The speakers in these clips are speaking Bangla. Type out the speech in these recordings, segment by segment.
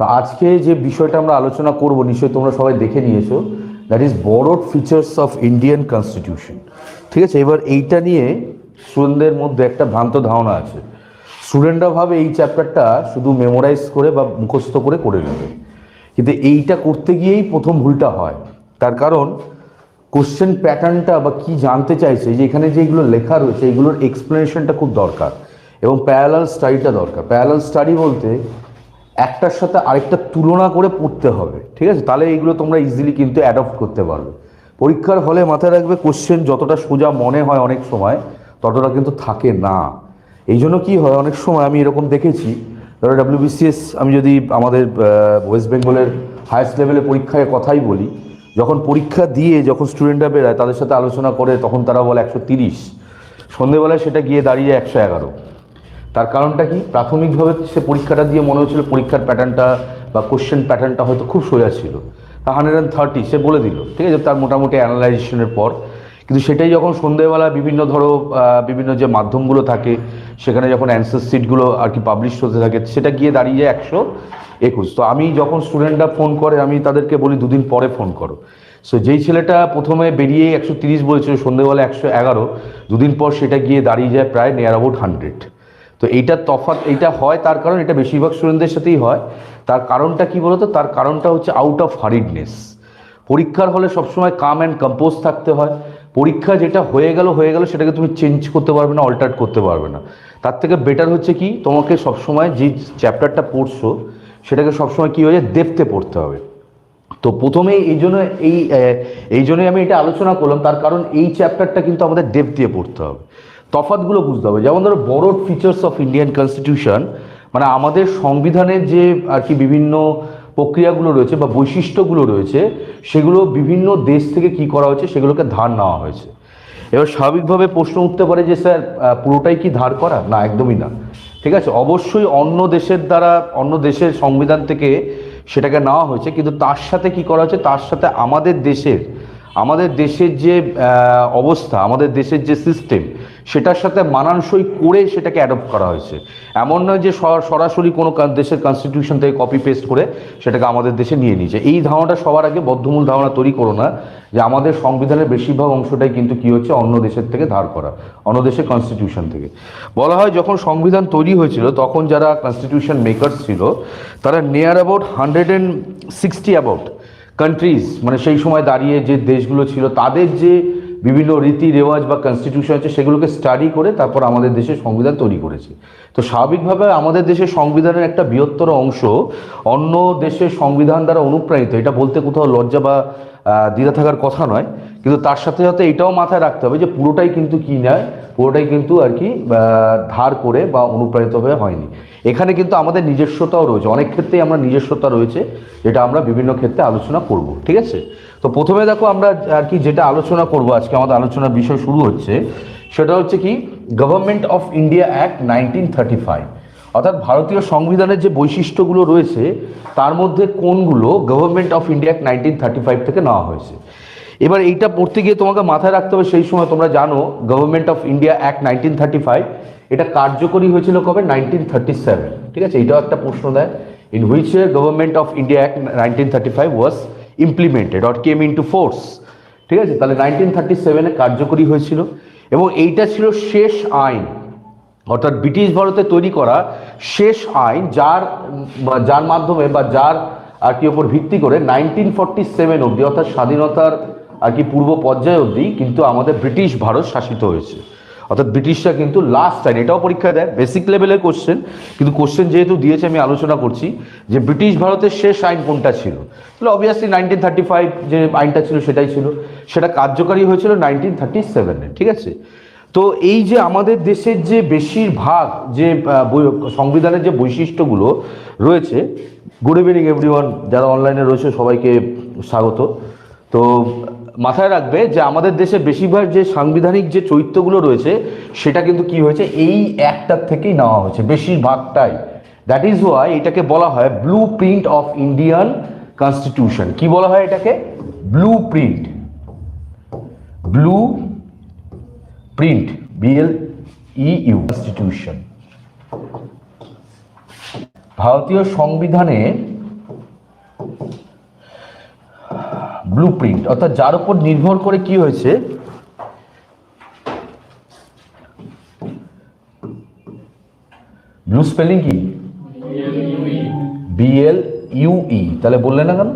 তো আজকে যে বিষয়টা আমরা আলোচনা করব নিশ্চয়ই তোমরা সবাই দেখে নিয়েছো, that is borrowed features of Indian constitution. ঠিক আছে, এবার এইটা নিয়ে স্টুডেন্টদের মধ্যে একটা ভ্রান্ত ধারণা আছে। স্টুডেন্টরা ভাবে এই চ্যাপ্টারটা শুধু মেমোরাইজ করে বা মুখস্থ করে নেবে, কিন্তু এইটা করতে গিয়েই প্রথম ভুলটা হয়। তার কারণ কোশ্চেন প্যাটার্নটা বা কি জানতে চাইছে, যে এখানে যেগুলো লেখা রয়েছে এইগুলোর এক্সপ্লেনেশনটা খুব দরকার, এবং প্যারালাল স্টাডিটা দরকার। প্যারালাল স্টাডি বলতে একটার সাথে আরেকটা তুলনা করে পড়তে হবে, ঠিক আছে? তাহলে এইগুলো তোমরা ইজিলি কিন্তু অ্যাডপ্ট করতে পারবে। পরীক্ষার হলে মাথায় রাখবে, কোশ্চেন যতটা সোজা মনে হয় অনেক সময় ততটা কিন্তু থাকে না। এই জন্য কী হয়, অনেক সময় আমি এরকম দেখেছি, ধরো WBCS, আমি যদি আমাদের ওয়েস্ট বেঙ্গলের হায়েস্ট লেভেলে পরীক্ষায় কথাই বলি, যখন পরীক্ষা দিয়ে যখন স্টুডেন্টরা বেরোয় তাদের সাথে আলোচনা করে তখন তারা বলে 130, সন্ধেবেলায় সেটা গিয়ে দাঁড়িয়ে 111। তার কারণটা কি? প্রাথমিকভাবে সে পরীক্ষাটা দিয়ে মনে হচ্ছিল পরীক্ষার প্যাটার্নটা বা কোশ্চেন প্যাটার্নটা হয়তো খুব সোজা ছিল, 130 সে বলে দিল, ঠিক আছে, তার মোটামুটি অ্যানালাইজেশনের পর। কিন্তু সেটাই যখন সন্ধ্যেবেলা বিভিন্ন যে মাধ্যমগুলো থাকে সেখানে যখন অ্যান্সার শিটগুলো আর কি পাবলিশ হতে থাকে, সেটা গিয়ে দাঁড়িয়ে যায় 121। তো আমি যখন স্টুডেন্টরা ফোন করে আমি তাদেরকে বলি 2 দিন পরে ফোন করো। সো যেই ছেলেটা প্রথমে বেরিয়ে 130 বলেছিল, সন্ধ্যেবেলা 111, 2 দিন পর সেটা গিয়ে দাঁড়িয়ে যায় প্রায় নিয়ার অ্যাবাউট 100। তো এইটার তফাৎ এইটা হয়, তার কারণ এটা বেশিরভাগ স্টুডেন্টদের সাথেই হয়। তার কারণটা কি বলতো? তার কারণটা হচ্ছে আউট অফ হারিডনেস। পরীক্ষার হলে সবসময় কাম অ্যান্ড কম্পোজ থাকতে হয়। পরীক্ষা যেটা হয়ে গেল সেটাকে তুমি চেঞ্জ করতে পারবে না, অল্টার করতে পারবে না। তার থেকে বেটার হচ্ছে কি, তোমাকে সবসময় যে চ্যাপ্টারটা পড়ছো সেটাকে সবসময় কী হয়ে ডেপথে পড়তে হবে। তো প্রথমে এই জন্যই আমি এটা আলোচনা করলাম, তার কারণ এই চ্যাপ্টারটা কিন্তু আমাদের ডেপথ দিয়ে পড়তে হবে, তফাৎগুলো বুঝতে হবে। যেমন ধরো borrowed features of Indian constitution, মানে আমাদের সংবিধানের যে আর কি বিভিন্ন প্রক্রিয়াগুলো রয়েছে বা বৈশিষ্ট্যগুলো রয়েছে, সেগুলো বিভিন্ন দেশ থেকে কি করা হয়েছে সেগুলোকে ধার নেওয়া হয়েছে। এবার স্বাভাবিকভাবে প্রশ্ন উঠতে পারে যে স্যার পুরোটাই কি ধার করা? না, একদমই না। ঠিক আছে, অবশ্যই অন্য দেশের সংবিধান থেকে সেটাকে নেওয়া হয়েছে, কিন্তু তার সাথে কি করা হয়েছে, তার সাথে আমাদের দেশের যে অবস্থা, আমাদের দেশের যে সিস্টেম, সেটার সাথে মানানসই করে সেটাকে অ্যাডপ্ট করা হয়েছে। এমন নয় যে সরাসরি কোনো দেশের কনস্টিটিউশন থেকে কপি পেস্ট করে সেটাকে আমাদের দেশে নিয়ে নিয়েছে। এই ধারণাটা সবার আগে বদ্ধমূল ধারণা তৈরি করো না যে আমাদের সংবিধানের বেশিরভাগ অংশটাই কিন্তু কি হচ্ছে, অন্য দেশের থেকে ধার করা, অন্য দেশের কনস্টিটিউশন থেকে। বলা হয় যখন সংবিধান তৈরি হয়েছিল তখন যারা কনস্টিটিউশন মেকার্স ছিল তারা নিয়ার অ্যাবাউট 160 অ্যাবাউট কান্ট্রিজ, মানে সেই সময় দাঁড়িয়ে যে দেশগুলো ছিল তাদের যে বিভিন্ন রীতি রেওয়াজ বা কনস্টিটিউশন আছে সেগুলোকে স্টাডি করে তারপর আমাদের দেশের সংবিধান তৈরি করেছে। তো স্বাভাবিকভাবে আমাদের দেশের সংবিধানের একটা বৃহত্তর অংশ অন্য দেশের সংবিধান দ্বারা অনুপ্রাণিত, এটা বলতে কোথাও লজ্জা বা দ্বিধা থাকার কথা নয়। কিন্তু তার সাথে সাথে এটাও মাথায় রাখতে হবে যে পুরোটাই কিন্তু কি নয়, পুরোটাই কিন্তু আর কি ধার করে বা অনুপ্রাণিত হয়ে হয়নি। এখানে কিন্তু আমাদের নিজস্বতাও রয়েছে, অনেক ক্ষেত্রেই আমরা নিজস্বতা রয়েছে, যেটা আমরা বিভিন্ন ক্ষেত্রে আলোচনা করব। ঠিক আছে, তো প্রথমে দেখো আমরা আর কি যেটা আলোচনা করব আজকে, আমাদের আলোচনার বিষয় শুরু হচ্ছে, সেটা হচ্ছে কি গভর্নমেন্ট অফ ইন্ডিয়া অ্যাক্ট 1935, অর্থাৎ ভারতীয় সংবিধানের যে বৈশিষ্ট্যগুলো রয়েছে তার মধ্যে কোনগুলো গভর্নমেন্ট অফ ইন্ডিয়া অ্যাক্ট 1935 থেকে নেওয়া হয়েছে। এবার এইটা পড়তে গিয়ে তোমাকে মাথায় রাখতে হবে, সেই সময় তোমরা জানো গভর্নমেন্ট অফ ইন্ডিয়া অ্যাক্ট 1935 এটা কার্যকরী হয়েছিল কবে? 1937। ঠিক আছে, এটাও একটা প্রশ্ন দেয়, in which year government of India act 1935 was implemented or came into force. ঠিক আছে, তাহলে 1937-এ কার্যকরী হয়েছিল, এবং এইটা ছিল শেষ আইন, অর্থাৎ ব্রিটিশ ভারতে তৈরি করা শেষ আইন, যার মাধ্যমে বা যার আর কি ওপর ভিত্তি করে 1947 অবধি, অর্থাৎ স্বাধীনতার আর কি পূর্ব পর্যায়ে অবধি কিন্তু আমাদের ব্রিটিশ ভারত শাসিত হয়েছে। অর্থাৎ ব্রিটিশরা কিন্তু লাস্ট আইন, এটাও পরীক্ষা দেয়, বেসিক লেভেলের কোশ্চেন, কিন্তু কোশ্চেন যেহেতু দিয়েছে আমি আলোচনা করছি যে ব্রিটিশ ভারতের শেষ আইন কোনটা ছিল। তাহলে অবভিয়াসলি 1935 যে আইনটা ছিল সেটাই ছিল, সেটা কার্যকারী হয়েছিল 1937-এ। ঠিক আছে, তো এই যে আমাদের দেশের যে বেশিরভাগ যে সংবিধানের যে বৈশিষ্ট্যগুলো রয়েছে, গুড ইভিনিং এভরিওয়ান, যারা অনলাইনে রয়েছে সবাইকে স্বাগত। তো মাথায় রাখবে যে আমাদের দেশে বেশিরভাগ যে সাংবিধানিক যে চরিত্রগুলো রয়েছে সেটা কিন্তু কি হয়েছে, এই একটার থেকেই নেওয়া হয়েছে বেশিরভাগটাই। দ্যাট ইজ ওয়াই এটাকে বলা হয় blue print of Indian constitution. কি বলা হয় এটাকে? Blue print, blue print, BLEU constitution. ভারতীয় সংবিধানে ব্লু প্রিন্ট, অর্থাৎ যার উপর নির্ভর করে কি হয়েছে, ব্লু স্পেলিং কি, BLUE, তাহলে বললে না কেন?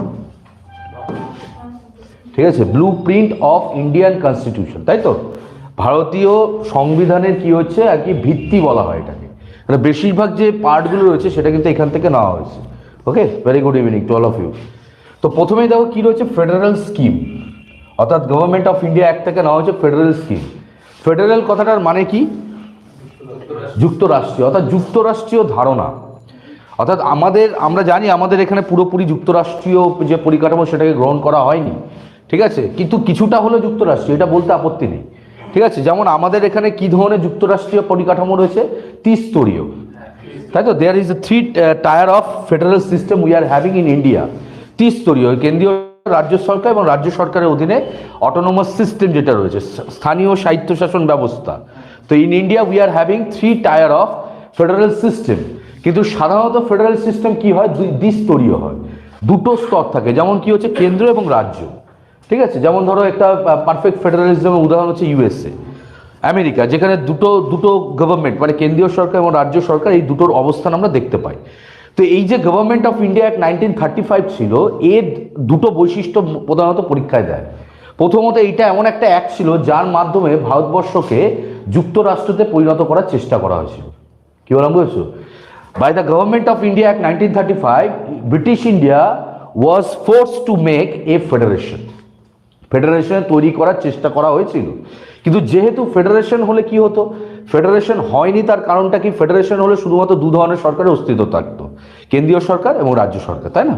ঠিক আছে, blue print of Indian constitution, তাই তো? ভারতীয় সংবিধানের কি হচ্ছে আর কি ভিত্তি বলা হয় এটাকে, মানে বেশিরভাগ যে পার্টগুলো রয়েছে সেটা কিন্তু এখান থেকে নেওয়া হয়েছে। Okay, very good evening to all of you. তো প্রথমেই দেখো কি রয়েছে, ফেডারেল স্কিম, অর্থাৎ গভর্নমেন্ট অফ ইন্ডিয়া অ্যাক্ট থেকে নেওয়া হয়েছে ফেডারেল স্কিম। ফেডারেল কথাটার মানে কি? যুক্তরাষ্ট্রীয়, অর্থাৎ যুক্তরাষ্ট্রীয় ধারণা। অর্থাৎ আমরা জানি আমাদের এখানে পুরোপুরি যুক্তরাষ্ট্রীয় যে পরিকাঠামো সেটাকে গ্রহণ করা হয়নি, ঠিক আছে, কিন্তু কিছুটা হলো যুক্তরাষ্ট্রীয়, এটা বলতে আপত্তি নেই, ঠিক আছে। যেমন আমাদের এখানে কি ধরনের যুক্তরাষ্ট্রীয় পরিকাঠামো রয়েছে, ত্রিস্তরীয়, তাই তো? There is a three tier of federal system we are having in India. ত্রিস্তরীয়, কেন্দ্রীয়, রাজ্য সরকার এবং রাজ্য সরকারের অধীনে অটোনোমাস সিস্টেম যেটা রয়েছে, স্থানীয় স্বায়ত্তশাসন ব্যবস্থা। তো in India we are having three tier of federal system. কিন্তু সাধারণত ফেডারেল সিস্টেম কি হয়, দ্বিস্তরীয় হয়, দুটো স্তর থাকে। যেমন কি হচ্ছে কেন্দ্র এবং রাজ্য, ঠিক আছে। যেমন ধরো একটা পারফেক্ট ফেডারেলিজমের উদাহরণ হচ্ছে USA, আমেরিকা, যেখানে দুটো গভর্নমেন্ট মানে কেন্দ্রীয় সরকার এবং রাজ্য সরকার, এই দুটোর অবস্থান আমরা দেখতে পাই। তো এই যে গভর্নমেন্ট অফ ইন্ডিয়া অ্যাক্ট 1935 ছিল, এর দুটো বৈশিষ্ট্য প্রধানত পরীক্ষায় দেয়। প্রথমত এইটা এমন একটা অ্যাক্ট ছিল যার মাধ্যমে ভারতবর্ষকে যুক্তরাষ্ট্রতে পরিণত করার চেষ্টা করা হয়েছিল। কি বললাম বুঝেছো? By the Government of India Act 1935, British India was forced to make a federation. Federation তৈরি করার চেষ্টা করা হয়েছিল, কিন্তু যেহেতু ফেডারেশন হলে কি হতো, ফেডারেশন হয়নি। তার কারণটা কি? ফেডারেশন হলে শুধুমাত্র দু ধরনের সরকারের অস্তিত্ব থাকতো, কেন্দ্রীয় সরকার এবং রাজ্য সরকার, তাই না?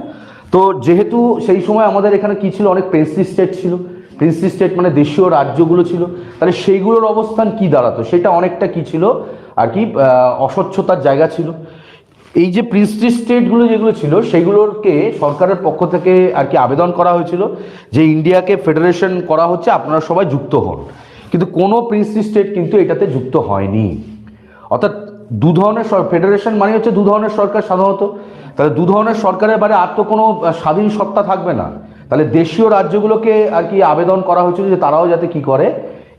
তো যেহেতু সেই সময় আমাদের এখানে কি ছিল, অনেক প্রিন্সলি স্টেট ছিল। প্রিন্সলি স্টেট মানে দেশীয় রাজ্যগুলো ছিল, তাহলে সেইগুলোর অবস্থান কি দাঁড়াতো, সেটা অনেকটা কি ছিল আর কি, অস্বচ্ছতার জায়গা ছিল। এই যে প্রিন্সলি স্টেটগুলো যেগুলো ছিল, সেগুলোকে সরকারের পক্ষ থেকে আর কি আবেদন করা হয়েছিল যে ইন্ডিয়াকে ফেডারেশন করা হচ্ছে, আপনারা সবাই যুক্ত হন। কিন্তু কোনো প্রিন্সলি স্টেট কিন্তু এটাতে যুক্ত হয়নি। অর্থাৎ দু ধরনের ফেডারেশন মানে হচ্ছে দু ধরনের সরকার সাধারণত, তাহলে দু ধরনের সরকারের বাইরে আর তো কোনো স্বাধীন সত্তা থাকবে না। তাহলে দেশীয় রাজ্যগুলোকে আর কি আবেদন করা হয়েছিল যে তারাও যাতে কি করে,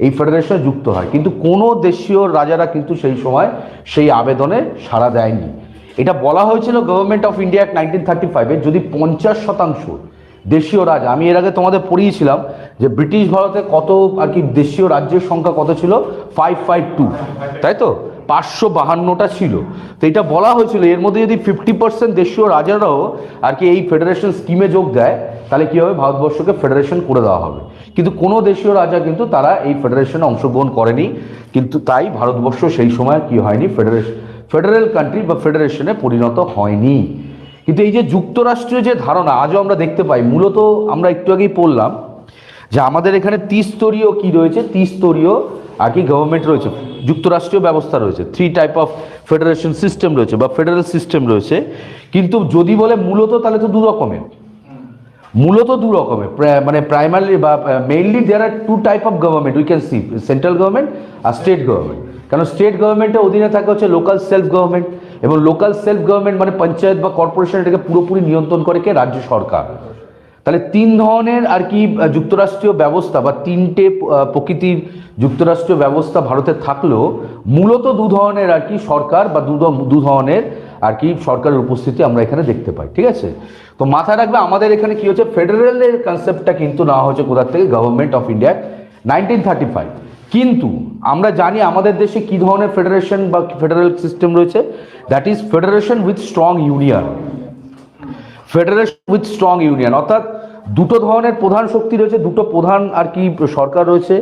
এই ফেডারেশনে যুক্ত হয়। কিন্তু কোনো দেশীয় রাজারা কিন্তু সেই সময় সেই আবেদনে সাড়া দেয়নি। এটা বলা হয়েছিল গভর্নমেন্ট অফ ইন্ডিয়া অ্যাক্ট 1935-এ যদি 50% দেশীয় রাজা, আমি এর আগে তোমাদের পড়িয়েছিলাম যে ব্রিটিশ ভারতে কত আর কি দেশীয় রাজ্যের সংখ্যা কত ছিল, 552, তাই তো? 552টা ছিল। তো এটা বলা হয়েছিল এর মধ্যে যদি 50% দেশীয় রাজারাও আর কি এই ফেডারেশন স্কিমে যোগ দেয়, তাহলে কি হবে, ভারতবর্ষকে ফেডারেশন করে দেওয়া হবে। কিন্তু কোনো দেশীয় রাজা কিন্তু তারা এই ফেডারেশনে অংশগ্রহণ করেনি, কিন্তু তাই ভারতবর্ষ সেই সময় কি হয়নি, ফেডারেল কান্ট্রি বা ফেডারেশনে পরিণত হয়নি। কিন্তু এই যে যুক্তরাষ্ট্রীয় যে ধারণা আজও আমরা দেখতে পাই, মূলত আমরা একটু আগেই পড়লাম যে আমাদের এখানে ত্রিস্তরীয় কি রয়েছে, ত্রিস্তরীয় আর কি গভর্নমেন্ট রয়েছে, যুক্তরাষ্ট্রীয় ব্যবস্থা রয়েছে, three type of federation system রয়েছে বা ফেডারেল সিস্টেম রয়েছে। কিন্তু যদি বলে মূলত, তাহলে তো দু রকমের, মূলত দু রকমের, মানে প্রাইমারি বা mainly there are two type of government we can see, central government আর স্টেট গভর্নমেন্ট। কারণ স্টেট গভর্নমেন্টের অধীনে থাকে হচ্ছে লোকাল সেলফ গভর্নমেন্ট, এবং লোকাল সেলফ গভর্নমেন্ট মানে পঞ্চায়েত বা কর্পোরেশন, এটাকে পুরোপুরি নিয়ন্ত্রণ করে কে, রাজ্য সরকার। তাহলে তিন ধরনের আর কি যুক্তরাষ্ট্রীয় ব্যবস্থা বা তিনটে প্রকৃতির যুক্তরাষ্ট্রীয় ব্যবস্থা ভারতে থাকলেও মূলত দু ধরনের আর কি সরকার বা দু ধরনের আর কি সরকারের উপস্থিতি আমরা এখানে দেখতে পাই, ঠিক আছে? তো মাথায় রাখবে আমাদের এখানে কি হচ্ছে, ফেডারেলের কনসেপ্টটা কিন্তু নেওয়া হচ্ছে কোথা থেকে, গভর্নমেন্ট অফ ইন্ডিয়া 1935। কিন্তু আমরা জানি আমাদের দেশে কি ধরনের ফেডারেশন বা ফেডারেল সিস্টেম রয়েছে, that is federation with strong union. Federation with strong union অর্থাৎ দুটো ধরনের প্রধান শক্তি রয়েছে, দুটো প্রধান আর কি সরকার রয়েছে।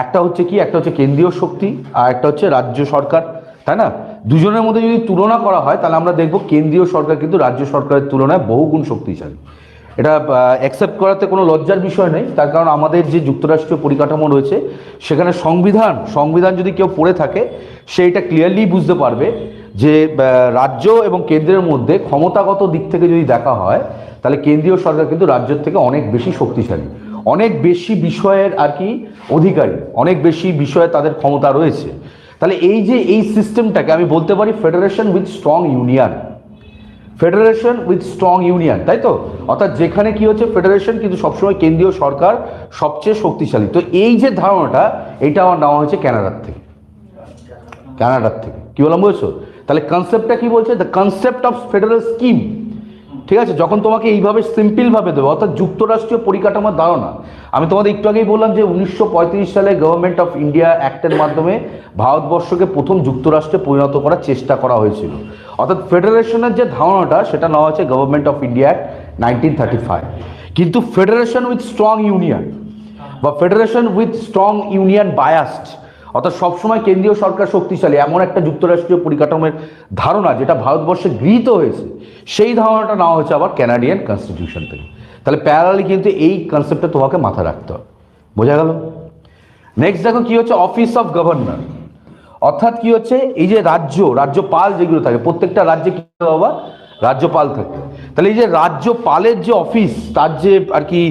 একটা হচ্ছে কি, একটা হচ্ছে কেন্দ্রীয় শক্তি আর একটা হচ্ছে রাজ্য সরকার, তাই না? দুজনের মধ্যে যদি তুলনা করা হয় তাহলে আমরা দেখব কেন্দ্রীয় সরকার কিন্তু রাজ্য সরকারের তুলনায় বহুগুণ শক্তিশালী। এটা অ্যাকসেপ্ট করাতে কোনো লজ্জার বিষয় নেই, তার কারণ আমাদের যে যুক্তরাষ্ট্রীয় পরিকাঠামো রয়েছে সেখানে সংবিধান যদি কেউ পড়ে থাকে সে এটা ক্লিয়ারলি বুঝতে পারবে যে রাজ্য এবং কেন্দ্রের মধ্যে ক্ষমতাগত দিক থেকে যদি দেখা হয় তাহলে কেন্দ্রীয় সরকার কিন্তু রাজ্যের থেকে অনেক বেশি শক্তিশালী, অনেক বেশি বিষয়ের আর কি অধিকারী, অনেক বেশি বিষয়ে তাদের ক্ষমতা রয়েছে। তাহলে এই যে এই সিস্টেমটাকে আমি বলতে পারি federation with strong union. Federation with strong union, তাই তো? অর্থাৎ যেখানে কি হচ্ছে ফেডারেশন কিন্তু সবসময় কেন্দ্রীয় সরকার সবচেয়ে শক্তিশালী। তো এই যে ধারণাটা, এটা আমার নেওয়া হয়েছে কানাডার থেকে। কি বললাম বুঝছো? তাহলে কনসেপ্টটা কি বলছে? The concept of federal scheme, ঠিক আছে? যখন তোমাকে এইভাবে সিম্পলভাবে দেবো, অর্থাৎ যুক্তরাষ্ট্রীয় পরিকাঠামোর ধারণা। আমি তোমাদের একটু আগেই বললাম যে 1935 সালে গভর্নমেন্ট অফ ইন্ডিয়া অ্যাক্টের মাধ্যমে ভারতবর্ষকে প্রথম যুক্তরাষ্ট্রে পরিণত করার চেষ্টা করা হয়েছিল। অর্থাৎ ফেডারেশনের যে ধারণাটা, সেটা নেওয়া হচ্ছে গভর্নমেন্ট অফ ইন্ডিয়া অ্যাক্ট 1935। কিন্তু ফেডারেশন উইথ স্ট্রং ইউনিয়ন বা federation with strong union biased, অর্থাৎ সবসময় কেন্দ্রীয় সরকার শক্তিশালী, এমন একটা যুক্তরাষ্ট্রীয় পরিকাঠামোর ধারণা যেটা ভারতবর্ষে গৃহীত হয়েছে, সেই ধারণাটা নেওয়া হচ্ছে আবার ক্যানাডিয়ান কনস্টিটিউশন থেকে। তাহলে প্যারালালি কিন্তু এই কনসেপ্টটা তোমাকে মাথায় রাখতে হবে। বোঝা গেল? নেক্সট দেখো কি হচ্ছে অফিস অফ গভর্নর, অর্থাৎ কি হচ্ছে এই যে রাজ্যপাল যেগুলো থাকে, প্রত্যেকটা রাজ্যে কি বাবা রাজ্যপাল থাকে। তাহলে এই যে রাজ্যপালের যে অফিস, তার যে আর কি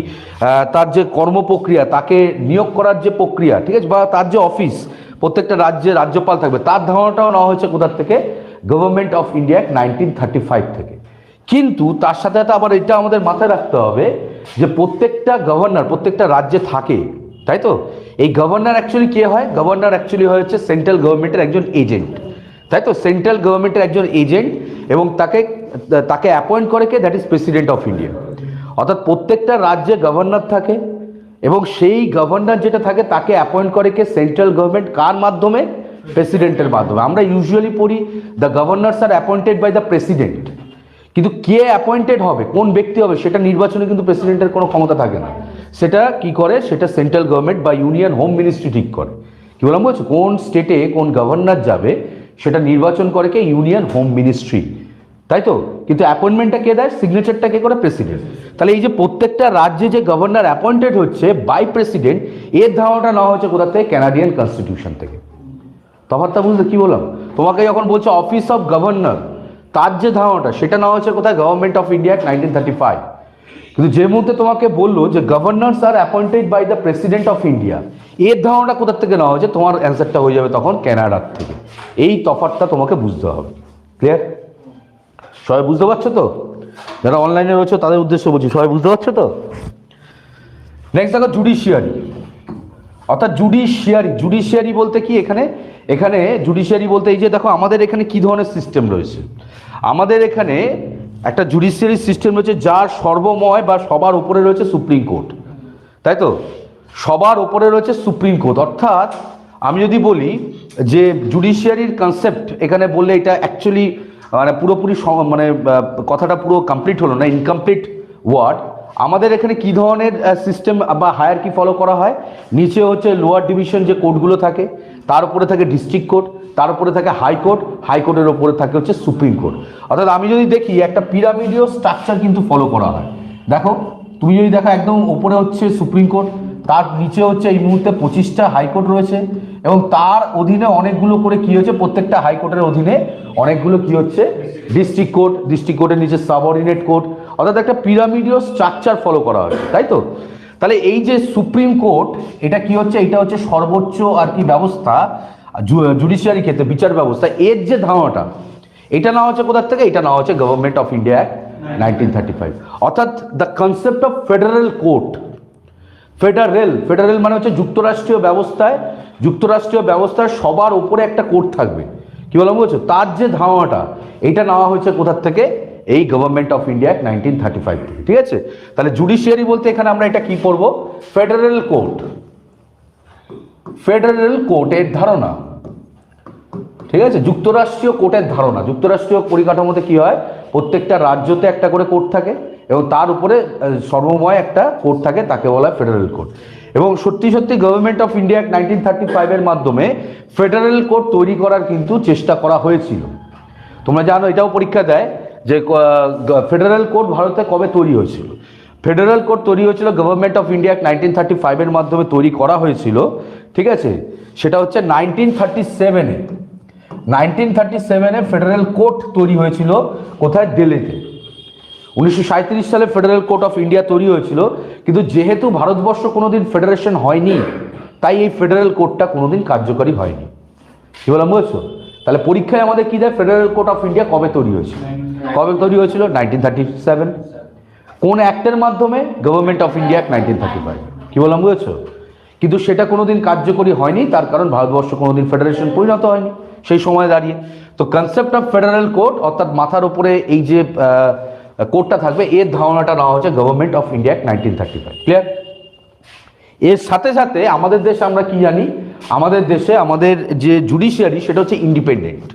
তার যে কর্মপ্রক্রিয়া, তাকে নিয়োগ করার যে প্রক্রিয়া, ঠিক আছে, বা তার যে অফিস, প্রত্যেকটা রাজ্যে রাজ্যপাল থাকবে, তার ধারণাটাও নেওয়া হয়েছে কোথার থেকে? গভর্নমেন্ট অফ ইন্ডিয়া 1935 থেকে। কিন্তু তার সাথে সাথে আবার এটা আমাদের মাথায় রাখতে হবে যে প্রত্যেকটা গভর্নর প্রত্যেকটা রাজ্যে থাকে, তাই তো? এই গভর্নর অ্যাকচুয়ালি কে হয়? গভর্নর অ্যাকচুয়ালি হচ্ছে সেন্ট্রাল গভর্নমেন্টের একজন এজেন্ট, তাই তো? সেন্ট্রাল গভর্নমেন্টের একজন এজেন্ট, এবং তাকে অ্যাপয়েন্ট করে কে? That is President of India. অর্থাৎ প্রত্যেকটা রাজ্যে গভর্নর থাকে, এবং সেই গভর্নর যেটা থাকে তাকে অ্যাপয়েন্ট করে কে? Central government. কার মাধ্যমে? প্রেসিডেন্টের মাধ্যমে। আমরা ইউজুয়ালি পড়ি the governors are appointed by the president, কিন্তু কে অ্যাপয়েন্টেড হবে, কোন ব্যক্তি হবে, সেটা নির্বাচনে কিন্তু প্রেসিডেন্টের কোনো ক্ষমতা থাকে না। সেটা কি করে? সেটা সেন্ট্রাল গভর্নমেন্ট বা ইউনিয়ন হোম মিনিস্ট্রি ঠিক করে। কি বললাম বলছো? কোন স্টেটে কোন গভর্নর যাবে সেটা নির্বাচন করে কে? ইউনিয়ন হোম মিনিস্ট্রি, তাই তো? কিন্তু অ্যাপয়েন্টমেন্টটা কে দেয়? সিগনেচারটা কে করে? প্রেসিডেন্ট। তাহলে এই যে প্রত্যেকটা রাজ্যে যে গভর্নর অ্যাপয়েন্টেড হচ্ছে বাই প্রেসিডেন্ট, এর ধারণাটা নেওয়া হচ্ছে কোথা থেকে? ক্যানাডিয়ান কনস্টিটিউশন থেকে। তফাৎটা বুঝতে কি বললাম? তোমাকে যখন বলছে অফিস অফ গভর্নর, তার যে ধারণাটা সেটা নেওয়া হচ্ছে কোথায়? Government of India 1935। কিন্তু যে মুহূর্তে তোমাকে বললো যে governors are appointed by the president of India, এর ধারণাটা কোথার থেকে নেওয়া হয়েছে? তোমার অ্যান্সারটা হয়ে যাবে তখন ক্যানাডার থেকে। এই তফাৎটা তোমাকে বুঝতে হবে। ক্লিয়ার? সবাই বুঝতে পারছো তো? যারা অনলাইনে রয়েছে তাদের উদ্দেশ্যে বলছি, সবাই বুঝতে পারছো তো? নেক্সট দেখো জুডিশিয়ারি, অর্থাৎ জুডিশিয়ারি বলতে কি? এখানে জুডিশিয়ারি বলতে এই যে দেখো আমাদের এখানে কি ধরনের সিস্টেম রয়েছে। আমাদের এখানে একটা জুডিশিয়ারি সিস্টেম রয়েছে যার সর্বময় বা সবার উপরে রয়েছে সুপ্রিম কোর্ট, তাই তো? সবার উপরে রয়েছে সুপ্রিম কোর্ট। অর্থাৎ আমি যদি বলি যে জুডিশিয়ারির কনসেপ্ট এখানে বললে এটা অ্যাকচুয়ালি মানে পুরোপুরি মানে কথাটা পুরো কমপ্লিট হলো না, ইনকমপ্লিট ওয়ার্ড। আমাদের এখানে কি ধরনের সিস্টেম বা হায়ারকি ফলো করা হয়? নিচে হচ্ছে লোয়ার ডিভিশন যে কোর্টগুলো থাকে, তার উপরে থাকে ডিস্ট্রিক্ট কোর্ট, তার উপরে থাকে হাইকোর্ট, হাইকোর্টের ওপরে থাকে হচ্ছে সুপ্রিম কোর্ট। অর্থাৎ আমি যদি দেখি একটা পিরামিডীয় স্ট্রাকচার কিন্তু ফলো করা হয়। দেখো তুমি যদি দেখো একদম ওপরে হচ্ছে সুপ্রিম কোর্ট, তার নিচে হচ্ছে এই মুহূর্তে 25টা হাইকোর্ট রয়েছে, এবং তার অধীনে অনেকগুলো করে কি হচ্ছে? প্রত্যেকটা হাইকোর্টের অধীনে অনেকগুলো কি হচ্ছে? ডিস্ট্রিক্ট কোর্ট, ডিস্ট্রিক্ট কোর্টের নিচে সাবঅর্ডিনেট কোর্ট, অর্থাৎ একটা পিরামিডীয় স্ট্রাকচার ফলো করা হয়, তাই তো? তাহলে এই যে সুপ্রিম কোর্ট, এটা কি হচ্ছে? এটা হচ্ছে সর্বোচ্চ আর কি ব্যবস্থা জুডিশিয়ারি ক্ষেত্রে, বিচার ব্যবস্থা। এর যে ধারণাটা, এটা নেওয়া হচ্ছে কোথার থেকে? এটা নেওয়া হচ্ছে গভর্নমেন্ট অফ ইন্ডিয়া অ্যাক্ট 1935। অর্থাৎ the concept of federal court, federal মানে হচ্ছে যুক্তরাষ্ট্রীয় ব্যবস্থায় সবার উপরে একটা কোর্ট থাকবে। কি বললাম বলছো? তার যে ধারণাটা, এটা নেওয়া হয়েছে কোথার থেকে? এই গভর্নমেন্ট অফ ইন্ডিয়া 1935 থেকে। ঠিক আছে? তাহলে জুডিশিয়ারি বলতে এখানে আমরা এটা কি করব? ফেডারেল কোর্টের ধারণা, ঠিক আছে? যুক্তরাষ্ট্রীয় কোর্টের ধারণা। যুক্তরাষ্ট্রীয় পরিকাঠামোতে কি হয়? প্রত্যেকটা রাজ্যতে একটা করে কোর্ট থাকে, এবং তার উপরে সর্বময় একটা কোর্ট থাকে, তাকে বলা হয় ফেডারেল কোর্ট। এবং সত্যি গভর্নমেন্ট অফ ইন্ডিয়া 1935 এর মাধ্যমে ফেডারেল কোর্ট তৈরি করার কিন্তু চেষ্টা করা হয়েছিল। তোমরা জানো, এটাও পরীক্ষা দেয় যে ফেডারেল কোর্ট ভারতে কবে তৈরি হয়েছিল। ফেডারেল কোর্ট তৈরি হয়েছিল গভর্নমেন্ট অফ ইন্ডিয়া 1935 এর মাধ্যমে তৈরি করা হয়েছিল, ঠিক আছে? সেটা হচ্ছে 1937-এ। 1937-এ ফেডারেল কোর্ট তৈরি হয়েছিল কোথায়? দিল্লিতে। 1937 সালে ফেডারেল কোর্ট অফ ইন্ডিয়া তৈরি হয়েছিল, কিন্তু যেহেতু ভারতবর্ষ কোনোদিন ফেডারেশন হয়নি, তাই এই ফেডারেল কোর্টটা কোনোদিন কার্যকরী হয়নি। কি বললাম বুঝছো? তাহলে পরীক্ষায় আমাদের কি দেয়? ফেডারেল কোর্ট অফ ইন্ডিয়া কবে তৈরি হয়েছিল? কবে তৈরি হয়েছিল? 1937। কোন অ্যাক্টের মাধ্যমে? Government of India act 1935। কি বললাম বুঝেছো? কিন্তু সেটা কোনোদিন কার্যকরী হয়নি, তার কারণ ভারতবর্ষ কোনোদিন ফেডারেশন পরিণত হয়নি সেই সময় দাঁড়িয়ে। তো কনসেপ্ট অফ ফেডারেল কোড, অর্থাৎ মাথার উপরে এই যে কোডটা থাকবে, এর ধারণাটা নেওয়া হচ্ছে government of India act 1935। Clear? এর সাথে সাথে আমাদের দেশে আমরা কি জানি? আমাদের দেশে আমাদের যে জুডিশিয়ারি সেটা হচ্ছে ইন্ডিপেন্ডেন্ট।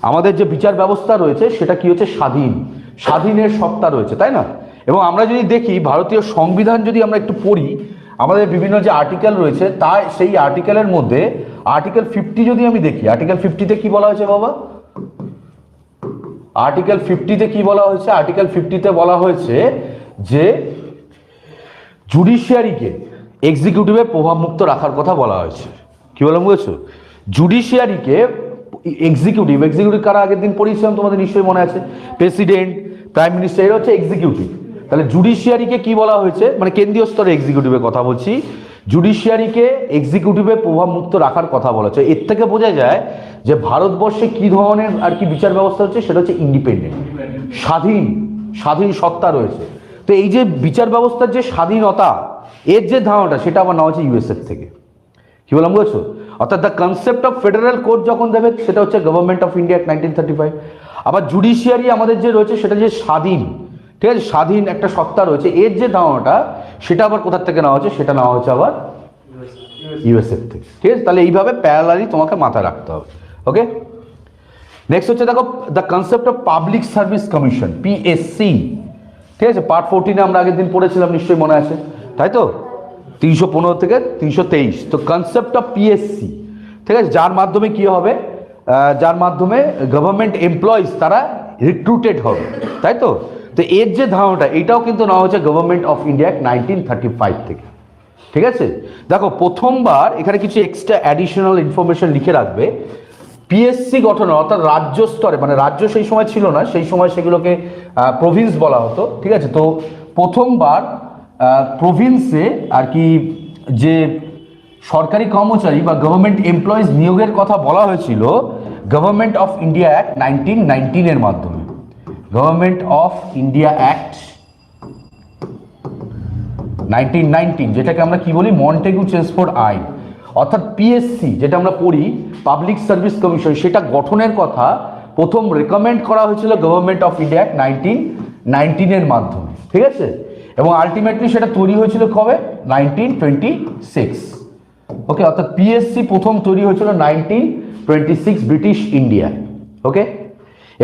আমাদের যে বিচার ব্যবস্থা রয়েছে সেটা কি হচ্ছে? স্বাধীন, স্বাধীনের সত্তা রয়েছে, তাই না? এবং আমরা যদি দেখি ভারতীয় সংবিধান যদি আমরা একটু পড়ি, আমাদের বিভিন্ন যে আর্টিকেল রয়েছে তাই সেই আর্টিকেলের মধ্যে আর্টিকেল 50 যদি আমি দেখি, আর্টিকেল 50-তে কি বলা হয়েছে বাবা? আর্টিকেল 50-তে কি বলা হয়েছে? আর্টিকেল 50-তে বলা হয়েছে যে জুডিশিয়ারিকে এক্সিকিউটিভে প্রভাবমুক্ত রাখার কথা বলা হয়েছে। কি বললাম বুঝেছো? জুডিশিয়ারিকে এক্সিকিউটিভ কারা আগের দিন পড়িয়েছিলাম তোমাদের নিশ্চয়ই মনে আছে? প্রেসিডেন্ট, প্রাইম মিনিস্টার, এরা হচ্ছে এক্সিকিউটিভ। তাহলে জুডিশিয়ারিকে কি বলা হয়েছে? মানে কেন্দ্রীয় স্তরে এক্সিকিউটিভের কথা বলছি, জুডিশিয়ারিকে এক্সিকিউটিভে প্রভাবমুক্ত রাখার কথা বলা হচ্ছে। এর থেকে বোঝা যায় যে ভারতবর্ষে কি ধরনের আর কি বিচার ব্যবস্থা হচ্ছে, সেটা হচ্ছে ইন্ডিপেন্ডেন্ট, স্বাধীন, স্বাধীন সত্তা রয়েছে। তো এই যে বিচার ব্যবস্থার যে স্বাধীনতা, এর যে ধারণাটা, সেটা আবার নেওয়া হচ্ছে ইউএসএর থেকে। কি বললাম বুঝেছো? অর্থাৎ the concept of federal code যখন দেবে সেটা হচ্ছে গভর্নমেন্ট অফ ইন্ডিয়া অ্যাক্ট 1935। আবার জুডিশিয়ারি আমাদের যে রয়েছে সেটা যে স্বাধীন, ঠিক আছে, স্বাধীন একটা সত্তা রয়েছে, এর যে ধারণাটা সেটা আবার কোথার থেকে নেওয়া হচ্ছে? সেটা নেওয়া হচ্ছে আবার ইউএসএর থেকে। ঠিক আছে? তাহলে এইভাবে প্যারালালি তোমাকে মাথায় রাখতে হবে। ওকে, নেক্সট হচ্ছে দেখো the concept of public service commission, PSC. ঠিক আছে, পার্ট 14-এ আমরা আগের দিন পড়েছিলাম, নিশ্চয়ই মনে আছে, তাই তো? 315 থেকে 323। তো কনসেপ্ট অফ পিএসসি, ঠিক আছে, যার মাধ্যমে কি হবে? যার মাধ্যমে গভর্নমেন্ট এমপ্লয়িজ তারা রিক্রুটেড হবে, তাই তো? তো এর যে ধারণাটা, এটাও কিন্তু নেওয়া হচ্ছে গভর্নমেন্ট অফ ইন্ডিয়া 1935 থেকে। ঠিক আছে, দেখো প্রথমবার এখানে কিছু এক্সট্রা অ্যাডিশনাল ইনফরমেশন লিখে রাখবে। পিএসসি গঠন, অর্থাৎ রাজ্য স্তরে, মানে রাজ্য সেই সময় ছিল না, সেই সময় সেগুলোকে প্রভিন্স বলা হতো। ঠিক আছে, তো প্রথমবার প্রভিন্সে আর কি যে সরকারি কর্মচারী বা গভর্নমেন্ট এমপ্লয়িজ নিয়োগের কথা বলা হয়েছিল গভর্নমেন্ট অফ ইন্ডিয়া অ্যাক্ট 1919-এর মাধ্যমে। গভর্নমেন্ট অফ ইন্ডিয়া অ্যাক্ট 1919, যেটাকে আমরা কি বলি? মন্টেগু চেমসফোর্ড আইন। অর্থাৎ পিএসসি যেটা আমরা পড়ি, পাবলিক সার্ভিস কমিশন, সেটা গঠনের কথা প্রথম রেকমেন্ড করা হয়েছিল গভর্নমেন্ট অফ ইন্ডিয়া অ্যাক্ট 1919-এর মাধ্যমে। ঠিক আছে, এবং আলটিমেটলি সেটা তৈরি হয়েছিল কবে? 1926। ওকে, অর্থাৎ পিএসসি প্রথম তৈরি হয়েছিল 1926 ব্রিটিশ ইন্ডিয়া। ওকে,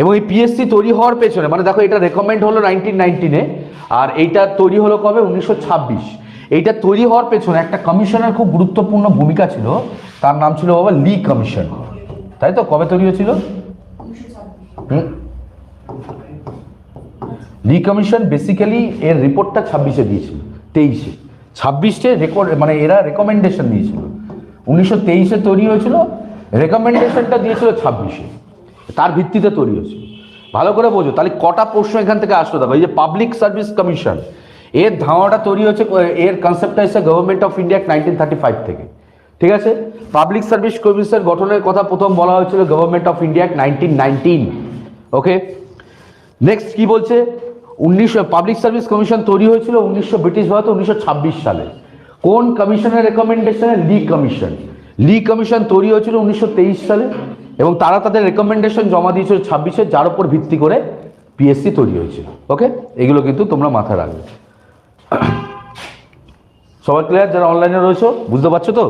এবং এই পিএসসি তৈরি হওয়ার পেছনে, মানে দেখো এটা রেকমেন্ড হলো 1919-এ, আর এইটা তৈরি হলো কবে? 1926। এইটা তৈরি হওয়ার পেছনে একটা কমিশনের খুব গুরুত্বপূর্ণ ভূমিকা ছিল, তার নাম ছিল বাবা লি কমিশন। তাই তো? কবে তৈরি হয়েছিল? লি কমিশন বেসিক্যালি এর রিপোর্টটা 26-এ দিয়েছিল, 23-এ। 26-এ রেকর্ড, মানে এরা রেকমেন্ডেশন দিয়েছিল। 1923-এ তৈরি হয়েছিল, রেকমেন্ডেশনটা দিয়েছিল 26-এ, তার ভিত্তিতে তৈরি হয়েছিল। ভালো করে বোঝো, তাহলে কটা প্রশ্ন এখান থেকে আসলো দেখো। এই যে পাবলিক সার্ভিস কমিশন, এর ধারণাটা তৈরি হচ্ছে, এর কনসেপ্টটা এসেছে গভর্নমেন্ট অফ ইন্ডিয়া 1935 থেকে। ঠিক আছে, পাবলিক সার্ভিস কমিশন গঠনের কথা প্রথম বলা হয়েছিল government of India 1919। Okay, next কি বলছে? পাবলিক সার্ভিস কমিশন তৈরি হয়েছিল ব্রিটিশ ভারতে 1926 সালে। কোন কমিশনের রেকমেন্ডেশনে? লি কমিশন। লি কমিশন তৈরি হয়েছিল 1923 সালে, এবং তারা তাদের রেকমেন্ডেশন জমা দিয়েছিল 26-এ, যার উপর ভিত্তি করে পিএসসি তৈরি হয়েছিল। ওকে, এগুলো কিন্তু তোমরা মাথায় রাখবে। সবাই ক্লিয়ার? যারা অনলাইনে রয়েছে বুঝতে পারছো তো?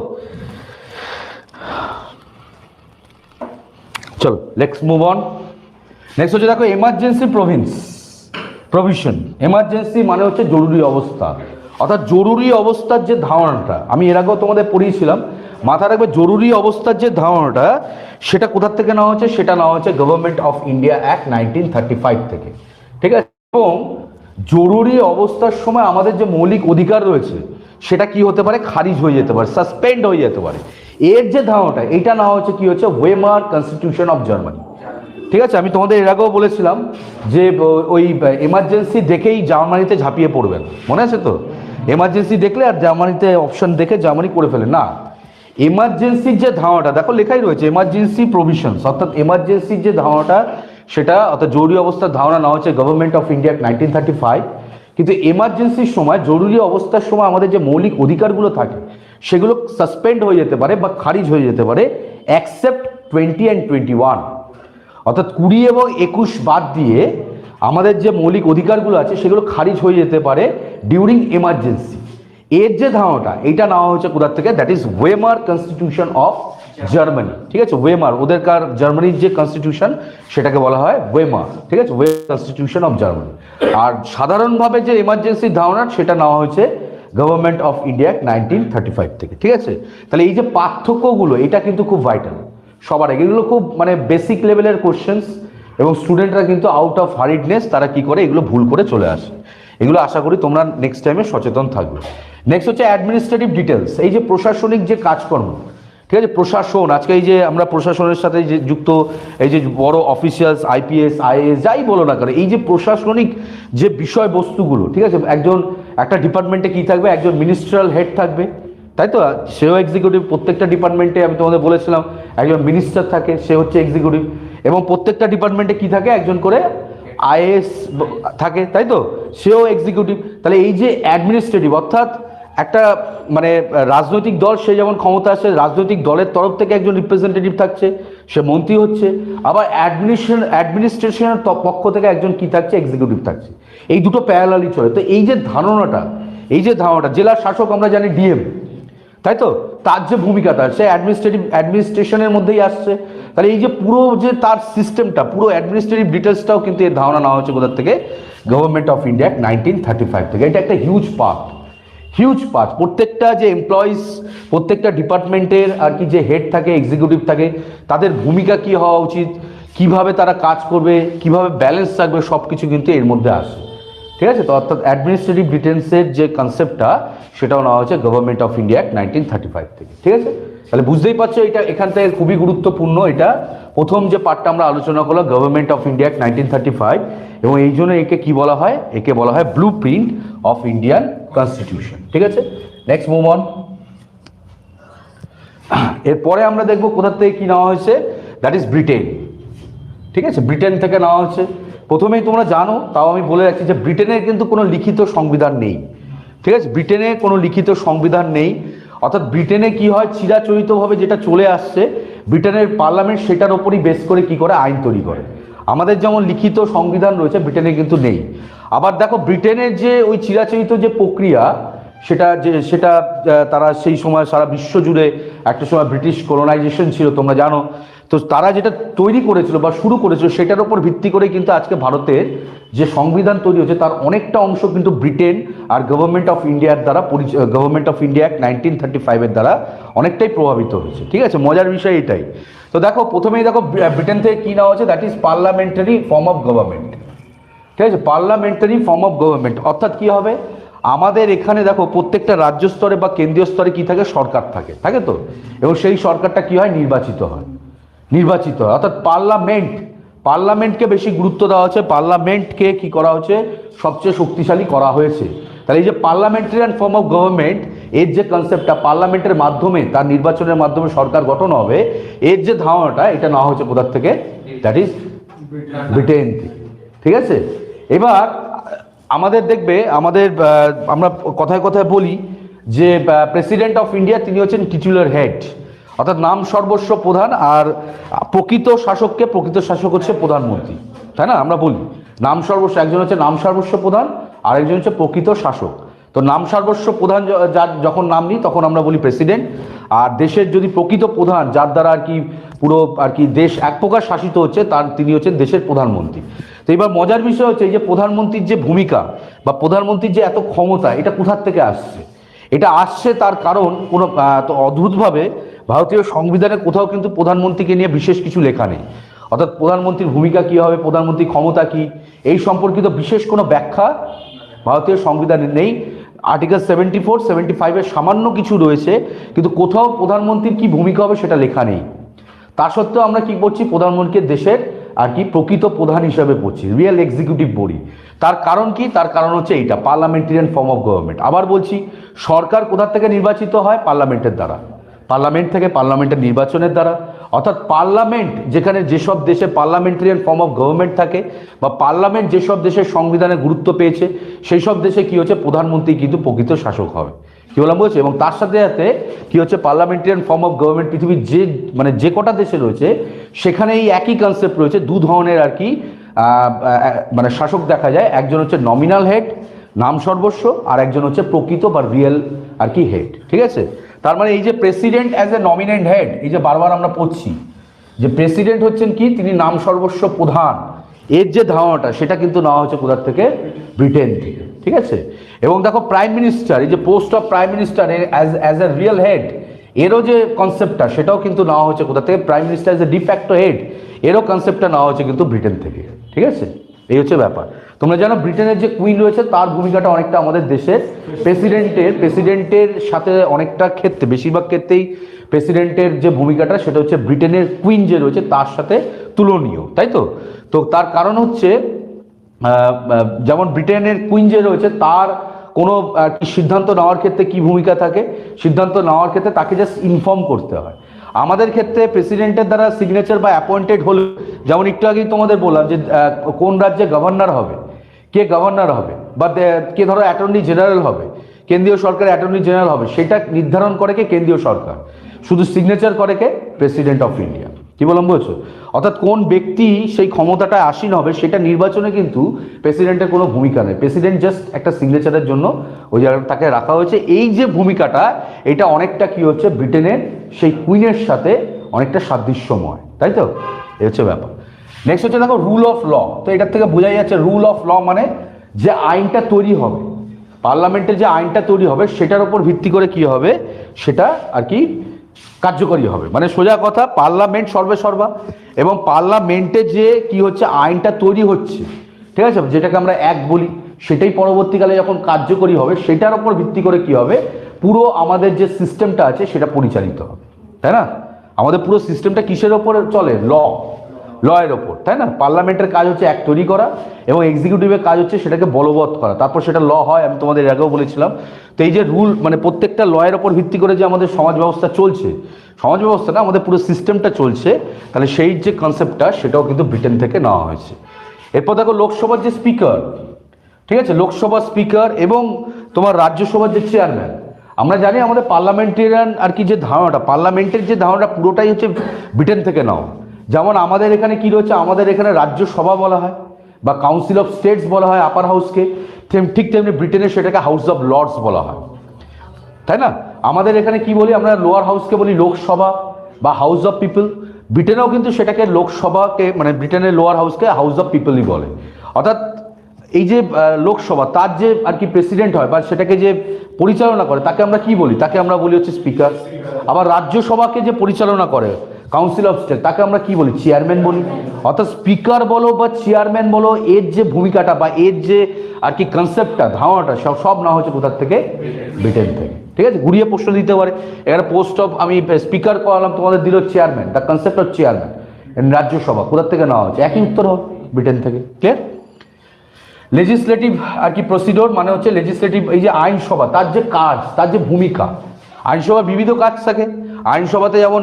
চলো লেটস মুভ অন। নেক্সট হচ্ছে দেখো এমার্জেন্সি প্রভিশন। এমার্জেন্সি মানে হচ্ছে জরুরি অবস্থা, অর্থাৎ জরুরি অবস্থার যে ধারণাটা আমি এর আগেও তোমাদের পড়িয়েছিলাম, মাথায় রাখবে জরুরি অবস্থার যে ধারণাটা সেটা কোথা থেকে নেওয়া হচ্ছে? সেটা নেওয়া হচ্ছে গভর্নমেন্ট অফ ইন্ডিয়া অ্যাক্ট 1935 থেকে। ঠিক আছে, এবং জরুরি অবস্থার সময় আমাদের যে মৌলিক অধিকার রয়েছে সেটা কি হতে পারে? খারিজ হয়ে যেতে পারে, সাসপেন্ড হয়ে যেতে পারে। এর যে ধারণাটা, এটা নেওয়া হচ্ছে কি হচ্ছে? ওয়েমার কনস্টিটিউশন অফ জার্মানি। ঠিক আছে, আমি তোমাদের এর আগেও বলেছিলাম যে ওই এমার্জেন্সি দেখেই জার্মানিতে ঝাঁপিয়ে পড়বেন, মনে আছে তো? এমার্জেন্সি দেখলে আর জার্মানিতে অপশন দেখে জার্মানি করে ফেলে না। এমার্জেন্সির যে ধারণাটা দেখো লেখাই রয়েছে, এমার্জেন্সি প্রভিশনস, অর্থাৎ এমার্জেন্সির যে ধারণাটা সেটা অর্থাৎ জরুরি অবস্থার ধারণা নেওয়া হচ্ছে গভর্নমেন্ট অফ ইন্ডিয়া 1935। কিন্তু এমার্জেন্সির সময়, জরুরি অবস্থার সময় আমাদের যে মৌলিক অধিকারগুলো থাকে সেগুলো সাসপেন্ড হয়ে যেতে পারে বা খারিজ হয়ে যেতে পারে, অ্যাকসেপ্ট 20 and 21, অর্থাৎ 20 এবং 21 বাদ দিয়ে আমাদের যে মৌলিক অধিকারগুলো আছে সেগুলো খারিজ হয়ে যেতে পারে ডিউরিং এমার্জেন্সি। এর যে ধারণাটা, এইটা নেওয়া হয়েছে কোথা থেকে? That is Weimar constitution of Germany. ঠিক আছে, ওয়েমার, ওদেরকার জার্মানির যে কনস্টিটিউশন সেটাকে বলা হয় ওয়েমার। ঠিক আছে, ওয়েমার কনস্টিটিউশন অফ জার্মানি। আর সাধারণভাবে যে এমার্জেন্সির ধারণা সেটা নেওয়া হয়েছে গভর্নমেন্ট অফ ইন্ডিয়া 1935 থেকে। ঠিক আছে, তাহলে এই যে পার্থক্যগুলো, এটা কিন্তু খুব ভাইটাল সবার আগে। এগুলো খুব মানে বেসিক লেভেলের কোশ্চেন্স, এবং স্টুডেন্টরা কিন্তু আউট অফ হারিডনেস তারা কি করে এগুলো ভুল করে চলে আসে। এগুলো আশা করি তোমরা নেক্সট টাইমে সচেতন থাকবে। নেক্সট হচ্ছে অ্যাডমিনিস্ট্রেটিভ ডিটেলস, এই যে প্রশাসনিক যে কাজকর্ম। ঠিক আছে, প্রশাসন, আজকে এই যে আমরা প্রশাসনের সাথে যে যুক্ত এই যে বড় অফিসিয়ালস, আইপিএস, আইএএস যাই বলো না কেন, এই যে প্রশাসনিক যে বিষয়বস্তুগুলো, ঠিক আছে, একটা ডিপার্টমেন্টে কি থাকবে? একজন মিনিস্ট্রিয়াল হেড থাকবে, তাই তো, সেও এক্সিকিউটিভ। প্রত্যেকটা ডিপার্টমেন্টে আমি তোমাদের বলেছিলাম একজন মিনিস্টার থাকে, সে হচ্ছে এক্সিকিউটিভ। এবং প্রত্যেকটা ডিপার্টমেন্টে কি থাকে? একজন করে আইএএস থাকে, তাই তো, সেও এক্সিকিউটিভ। তাহলে এই যে অ্যাডমিনিস্ট্রেটিভ, অর্থাৎ একটা মানে রাজনৈতিক দল, সে যেমন ক্ষমতা আসে, রাজনৈতিক দলের তরফ থেকে একজন রিপ্রেজেন্টেটিভ থাকছে, সে মন্ত্রী হচ্ছে। আবার অ্যাডমিনিস্ট্রেশনের পক্ষ থেকে একজন কি থাকছে? এক্সিকিউটিভ থাকছে। এই দুটো প্যারালালি চলে। তো এই যে ধারণাটা, জেলার শাসক আমরা জানি ডিএম, তাই তো, তার যে ভূমিকাটা সে অ্যাডমিনিস্ট্রেশনের মধ্যেই আসছে। তাহলে এই যে পুরো যে তার সিস্টেমটা, পুরো অ্যাডমিনিস্ট্রেটিভ ডিটেলসটাও কিন্তু এর ধারণা নেওয়া হচ্ছে কোথা থেকে? গভর্নমেন্ট অফ ইন্ডিয়া 1935 থেকে। এটা একটা হিউজ পার্ট। প্রত্যেকটা যে এমপ্লয়িজ, প্রত্যেকটা ডিপার্টমেন্টের আর কি যে হেড থাকে, এক্সিকিউটিভ থাকে, তাদের ভূমিকা কি হওয়া উচিত, কিভাবে তারা কাজ করবে, কিভাবে ব্যালেন্স থাকবে, সব কিছু কিন্তু এর মধ্যে আসে। ঠিক আছে, তো অর্থাৎ অ্যাডমিনিস্ট্রেটিভ ডিটেলসের যে কনসেপ্টটা সেটাও নেওয়া হচ্ছে গভর্নমেন্ট অফ ইন্ডিয়া 1935 থেকে। ঠিক আছে, তাহলে বুঝতেই পারছো এটা এখান থেকে খুবই গুরুত্বপূর্ণ। এটা প্রথম যে পার্টটা আমরা আলোচনা করলাম গভর্নমেন্ট অফ ইন্ডিয়া 1935, এবং এই জন্য একে কি বলা হয়? একে বলা হয় blue print of Indian constitution. ঠিক আছে, নেক্সট মুভ অন। এরপরে আমরা দেখবো কোথা থেকে কি নেওয়া হয়েছে, দ্যাট ইজ ব্রিটেন। ঠিক আছে, ব্রিটেন থেকে নেওয়া হচ্ছে। প্রথমেই তোমরা জানো, তাও আমি বলে রাখছি যে ব্রিটেনের কিন্তু কোনো লিখিত সংবিধান নেই। ঠিক আছে, ব্রিটেনে কোনো লিখিত সংবিধান নেই। অর্থাৎ ব্রিটেনে কি হয়, চিরাচরিতভাবে যেটা চলে আসছে, ব্রিটেনের পার্লামেন্ট সেটার ওপরই বেস করে কি করে আইন তৈরি করে। আমাদের যেমন লিখিত সংবিধান রয়েছে, ব্রিটেনে কিন্তু নেই। আবার দেখো, ব্রিটেনের যে ওই চিরাচরিত যে প্রক্রিয়া, সেটা তারা সেই সময় সারা বিশ্ব জুড়ে একটা সময় ব্রিটিশ কলোনাইজেশন ছিল, তোমরা জানো। তো তারা যেটা তৈরি করেছিল বা শুরু করেছিল, সেটার উপর ভিত্তি করে কিন্তু আজকে ভারতের যে সংবিধান তৈরি হচ্ছে তার অনেকটা অংশ কিন্তু ব্রিটেন আর গভর্নমেন্ট অফ ইন্ডিয়ার দ্বারা, গভর্নমেন্ট অফ ইন্ডিয়া 1935 এর দ্বারা অনেকটাই প্রভাবিত হয়েছে। ঠিক আছে, মজার বিষয় এটাই। তো দেখো, প্রথমেই দেখো ব্রিটেন থেকে কি নেওয়া হচ্ছে, that is parliamentary form of government. ঠিক আছে, পার্লামেন্টারি ফর্ম অফ গভর্নমেন্ট অর্থাৎ কি হবে? আমাদের এখানে দেখো প্রত্যেকটা রাজ্য স্তরে বা কেন্দ্রীয় স্তরে কি থাকে? সরকার থাকে তো, এবং সেই সরকারটা কি হয়? নির্বাচিত হয়। অর্থাৎ পার্লামেন্টকে বেশি গুরুত্ব দেওয়া হচ্ছে, পার্লামেন্টকে কি করা হচ্ছে? সবচেয়ে শক্তিশালী করা হয়েছে। তাহলে এই যে পার্লামেন্টারিয়ান ফর্ম অফ গভর্নমেন্ট, এর যে কনসেপ্টটা, পার্লামেন্টের মাধ্যমে, তার নির্বাচনের মাধ্যমে সরকার গঠন হবে, এর যে ধারণাটা, এটা নেওয়া হচ্ছে কোথা থেকে? দ্যাট ইজ ব্রিটেন থেকে। ঠিক আছে, এবার আমাদের দেখবে, আমরা কথায় কথায় বলি যে প্রেসিডেন্ট অফ ইন্ডিয়া তিনি হচ্ছেন টিচুলার হেড, অর্থাৎ নাম সর্বস্ব প্রধান। আর প্রকৃত শাসক হচ্ছে প্রধানমন্ত্রী, তাই না? আমরা বলি নাম সর্বস্ব, একজন হচ্ছে নাম সর্বস্ব প্রধান, আর একজন হচ্ছে প্রকৃত শাসক। তো নাম সর্বস্ব প্রধান যার যখন নাম নিই তখন আমরা বলি প্রেসিডেন্ট। আর দেশের যদি প্রকৃত প্রধান, যার দ্বারা আর কি পুরো আর কি দেশ এক প্রকার শাসিত হচ্ছে, তিনি হচ্ছেন দেশের প্রধানমন্ত্রী। তো এবার মজার বিষয় হচ্ছে এই যে প্রধানমন্ত্রীর যে ভূমিকা বা প্রধানমন্ত্রীর যে এত ক্ষমতা, এটা কোথার থেকে আসছে? এটা আসছে তার কারণ কোনো তো অদ্ভুতভাবে ভারতীয় সংবিধানে কোথাও কিন্তু প্রধানমন্ত্রীকে নিয়ে বিশেষ কিছু লেখা নেই। অর্থাৎ প্রধানমন্ত্রীর ভূমিকা কী হবে, প্রধানমন্ত্রীর ক্ষমতা কী, এই সম্পর্কিত বিশেষ কোনো ব্যাখ্যা ভারতীয় সংবিধানে নেই। আর্টিকেল 74, 75-এর সামান্য কিছু রয়েছে, কিন্তু কোথাও প্রধানমন্ত্রীর কি ভূমিকা হবে সেটা লেখা নেই। তা সত্ত্বেও আমরা কি করছি? প্রধানমন্ত্রীকে দেশের আর কি প্রকৃত প্রধান হিসাবে পড়ছি, রিয়েল এক্সিকিউটিভ বডি। তার কারণ কি? তার কারণ হচ্ছে এইটা, পার্লামেন্টারিয়ান ফর্ম অফ গভর্নমেন্ট। আবার বলছি, সরকার কোথা থেকে নির্বাচিত হয়? পার্লামেন্টের দ্বারা। পার্লামেন্ট থেকে, পার্লামেন্টের নির্বাচনের দ্বারা। অর্থাৎ পার্লামেন্ট যেখানে যেসব দেশে পার্লামেন্টারিয়ান ফর্ম অফ গভর্নমেন্ট থাকে বা পার্লামেন্ট যেসব দেশের সংবিধানে গুরুত্ব পেয়েছে সেই সব দেশে কি হচ্ছে প্রধানমন্ত্রী কিন্তু প্রকৃত শাসক হবে, কি বললাম বলছে। এবং তার সাথে সাথে কি হচ্ছে পার্লামেন্টারিয়ান ফর্ম অফ গভর্নমেন্ট পৃথিবীর যে মানে যে কটা দেশে রয়েছে সেখানে এই একই কনসেপ্ট রয়েছে। দু ধরনের আর কি মানে শাসক দেখা যায়, একজন হচ্ছে নমিনাল হেড নাম সর্বস্ব, আর একজন হচ্ছে প্রকৃত বা রিয়েল আর কি হেড, ঠিক আছে। তার মানে এই যে প্রেসিডেন্ট অ্যাজ এ নমিনেন্ট হেড, এই যে বারবার আমরা পড়ছি যে প্রেসিডেন্ট হচ্ছেন কি তিনি নাম সর্বস্ব প্রধান, এর যে ধারণাটা সেটা কিন্তু নেওয়া হচ্ছে কোথার থেকে, ব্রিটেন থেকে, ঠিক আছে। এবং দেখো প্রাইম মিনিস্টার, এই যে post of prime minister as a real head, এরও যে কনসেপ্টটা সেটাও কিন্তু নেওয়া হচ্ছে কোথা থেকে, prime minister as a de facto head, এরও কনসেপ্টটা নেওয়া হচ্ছে কিন্তু ব্রিটেন থেকে, ঠিক আছে। এই হচ্ছে ব্যাপার। তোমরা জানো ব্রিটেনের যে কুইন রয়েছে তার ভূমিকাটা অনেকটা আমাদের দেশের প্রেসিডেন্টের সাথে অনেকটা ক্ষেত্রে, বেশিরভাগ ক্ষেত্রেই প্রেসিডেন্টের যে ভূমিকাটা সেটা হচ্ছে ব্রিটেনের কুইন যে রয়েছে তার সাথে তুলনীয়, তাই তো। তো তার কারণ হচ্ছে যেমন ব্রিটেনের কুইন যে রয়েছে তার কোনো সিদ্ধান্ত নেওয়ার ক্ষেত্রে কি ভূমিকা থাকে, সিদ্ধান্ত নেওয়ার ক্ষেত্রে তাকে জাস্ট ইনফর্ম করতে হয়। আমাদের ক্ষেত্রে প্রেসিডেন্টের দ্বারা সিগনেচার বা অ্যাপয়েন্টেড হলে, যেমন একটু আগেই তোমাদের বললাম যে কোন রাজ্যে গভর্নর হবে, কে গভর্নর হবে, বা কে ধরো অ্যাটর্নি জেনারেল হবে, কেন্দ্রীয় সরকারের অ্যাটর্নি জেনারেল হবে, সেটা নির্ধারণ করে কে, কেন্দ্রীয় সরকার। শুধু সিগনেচার করে কে, প্রেসিডেন্ট অফ ইন্ডিয়া, কি বললাম বলছো। অর্থাৎ কোন ব্যক্তি সেই ক্ষমতাটা আসীন হবে সেটা নির্বাচনে কিন্তু প্রেসিডেন্টের কোনো ভূমিকা নেই, প্রেসিডেন্ট জাস্ট একটা সিগনেচারের জন্য ওই জায়গাটা তাকে রাখা হয়েছে। এই যে ভূমিকাটা এটা অনেকটা কি হচ্ছে ব্রিটেনের সেই কুইনের সাথে অনেকটা সাদৃশ্যময়, তাই তো। এই হচ্ছে ব্যাপার। নেক্সট হচ্ছে দেখো রুল অফ ল। তো এটার থেকে বোঝা যাচ্ছে রুল অফ ল মানে যে আইনটা তৈরি হবে, পার্লামেন্টে যে আইনটা তৈরি হবে সেটার উপর ভিত্তি করে কি হবে সেটা আর কি কার্যকরী হবে। মানে সোজা কথা পার্লামেন্ট সর্বেসর্বা, এবং পার্লামেন্টে যে কি হচ্ছে আইনটা তৈরি হচ্ছে, ঠিক আছে, যেটাকে আমরা অ্যাক্ট বলি, সেটাই পরবর্তীকালে যখন কার্যকরী হবে সেটার উপর ভিত্তি করে কি হবে পুরো আমাদের যে সিস্টেমটা আছে সেটা পরিচালিত হবে, তাই না। আমাদের পুরো সিস্টেমটা কিসের ওপর চলে, লয়ের ওপর, তাই না। পার্লামেন্টের কাজ হচ্ছে অ্যাক্ট তৈরি করা এবং এক্সিকিউটিভের কাজ হচ্ছে সেটাকে বলবৎ করা, তারপর সেটা ল হয়। আমি তোমাদের আগেও বলেছিলাম। তো এই যে রুল মানে প্রত্যেকটা লয়ের ওপর ভিত্তি করে যে আমাদের সমাজ ব্যবস্থা চলছে, সমাজ ব্যবস্থা না আমাদের পুরো সিস্টেমটা চলছে, তাহলে সেই যে কনসেপ্টটা সেটাও কিন্তু ব্রিটেন থেকে নেওয়া হয়েছে। এরপর দেখো লোকসভার যে স্পিকার, ঠিক আছে, লোকসভার স্পিকার এবং তোমার রাজ্যসভার যে চেয়ারম্যান। আমরা জানি আমাদের পার্লামেন্টেরিয়ান আর কি যে ধারণাটা, পার্লামেন্টের যে ধারণাটা পুরোটাই হচ্ছে ব্রিটেন থেকে নেওয়া। যেমন আমাদের এখানে কি রয়েছে, আমাদের এখানে রাজ্যসভা বলা হয় বা কাউন্সিল অফ স্টেটস বলা হয় আপার হাউসকে, ঠিক তেমনি ব্রিটেনে সেটাকে হাউস অফ লর্ডস বলা হয়, তাই না। আমাদের এখানে কি বলি, আমরা লোয়ার হাউসকে বলি লোকসভা বা হাউস অফ পিপল। ব্রিটেনেও কিন্তু সেটাকে লোকসভাকে মানে ব্রিটেনের লোয়ার হাউসকে হাউস অফ পিপলই বলে। অর্থাৎ এই যে লোকসভা তার যে আর কি প্রেসিডেন্ট হয় বা সেটাকে যে পরিচালনা করে তাকে আমরা কি বলি, তাকে আমরা বলি হচ্ছে স্পিকার। আবার রাজ্যসভাকে যে পরিচালনা করে কাউন্সিল অফ স্টেট তাকে আমরা কি বলি, চেয়ারম্যান বলি। অর্থাৎ স্পিকার বলো বা চেয়ারম্যান বলো, এর যে ভূমিকাটা বা এর যে আর কি কনসেপ্টটা ধারণাটা সব না হচ্ছে কোথার থেকে, ব্রিটেন থেকে, ঠিক আছে। ঘুরিয়ে প্রশ্ন দিতে পারে, এখানে পোস্ট অফ আমি স্পিকার করালাম, তোমাদের দিল chairman, the concept of chairman Rajya Sabha কোথার থেকে নেওয়া হচ্ছে, একই উত্তর হবে ব্রিটেন থেকে, ক্লিয়ার। লেজিসলেটিভ আর কি প্রসিডিওর মানে হচ্ছে লেজিসলেটিভ, এই যে আইনসভা তার যে কাজ, তার যে ভূমিকা। আইনসভা বিবিধ কাজ থাকে, আইনসভাতে যেমন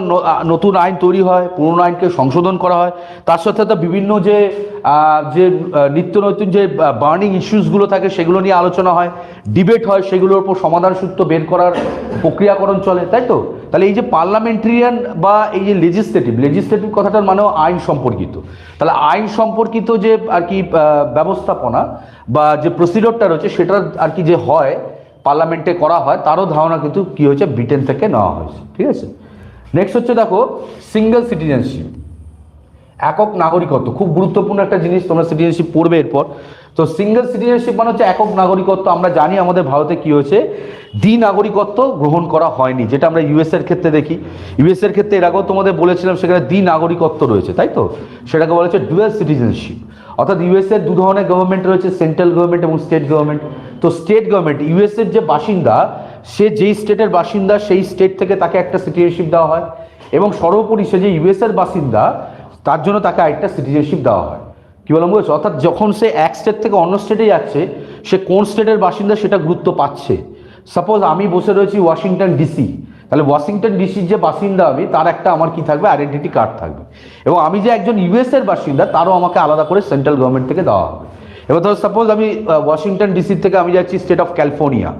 নতুন আইন তৈরি হয়, পুরনো আইনকে সংশোধন করা হয়, তার সাথে সাথে বিভিন্ন যে নিত্য নতুন যে বার্নিং ইস্যুসগুলো থাকে সেগুলো নিয়ে আলোচনা হয়, ডিবেট হয়, সেগুলোর উপর সমাধান সূত্র বের করার প্রক্রিয়াকরণ চলে, তাই তো। তাহলে এই যে পার্লামেন্টারিয়ান বা এই যে লেজিসলেটিভ কথাটার মানেও আইন সম্পর্কিত। তাহলে আইন সম্পর্কিত যে আর কি ব্যবস্থাপনা বা যে প্রসিডিওরটা রয়েছে সেটা আর কি যে হয় পার্লামেন্টে করা হয়, তারও ধারণা কিন্তু কি হয়েছে ব্রিটেন থেকে নেওয়া হয়েছে, ঠিক আছে। নেক্সট হচ্ছে দেখো সিঙ্গেল সিটিজেনশিপ, একক নাগরিকত্ব, খুব গুরুত্বপূর্ণ একটা জিনিস, তোমরা সিটিজেনশিপ পড়বে এরপর। তো সিঙ্গেল সিটিজেনশিপ মানে হচ্ছে একক নাগরিকত্ব। আমরা জানি আমাদের ভারতে কি হয়েছে, দ্বি নাগরিকত্ব গ্রহণ করা হয়নি, যেটা আমরা ইউএস এর ক্ষেত্রে দেখি। ইউএস এর ক্ষেত্রে এর আগেও তোমাদের বলেছিলাম সেখানে দ্বি নাগরিকত্ব রয়েছে, তাই তো, সেটাকে বলা হচ্ছে ডুয়াল সিটিজেনশিপ। অর্থাৎ ইউএস এর দু ধরনের গভর্নমেন্ট রয়েছে, সেন্ট্রাল গভর্নমেন্ট এবং স্টেট গভর্নমেন্ট। তো স্টেট গভর্নমেন্ট ইউএস এর যে বাসিন্দা, সে যেই স্টেটের বাসিন্দা সেই স্টেট থেকে তাকে একটা সিটিজেনশিপ দেওয়া হয়, এবং সর্বোপরি সে যে ইউএস এর বাসিন্দা তার জন্য তাকে আরেকটা সিটিজেনশিপ দেওয়া হয়, কি বললাম বুঝেছো। অর্থাৎ যখন সে এক স্টেট থেকে অন্য স্টেটে যাচ্ছে, সে কোন স্টেটের বাসিন্দা সেটা গুরুত্ব পাচ্ছে। সাপোজ আমি বসে রয়েছি ওয়াশিংটন ডিসি, তাহলে ওয়াশিংটন ডিসির যে বাসিন্দা আমি, তার একটা আমার কি থাকবে, আইডেন্টিটি কার্ড থাকবে। এবং আমি যে একজন ইউএস এর বাসিন্দা, তারও আমাকে আলাদা করে সেন্ট্রাল গভর্নমেন্ট থেকে দেওয়া হবে। এবার ধরো সাপোজ আমি ওয়াশিংটন ডিসির থেকে আমি যাচ্ছি স্টেট অফ ক্যালিফোর্নিয়া,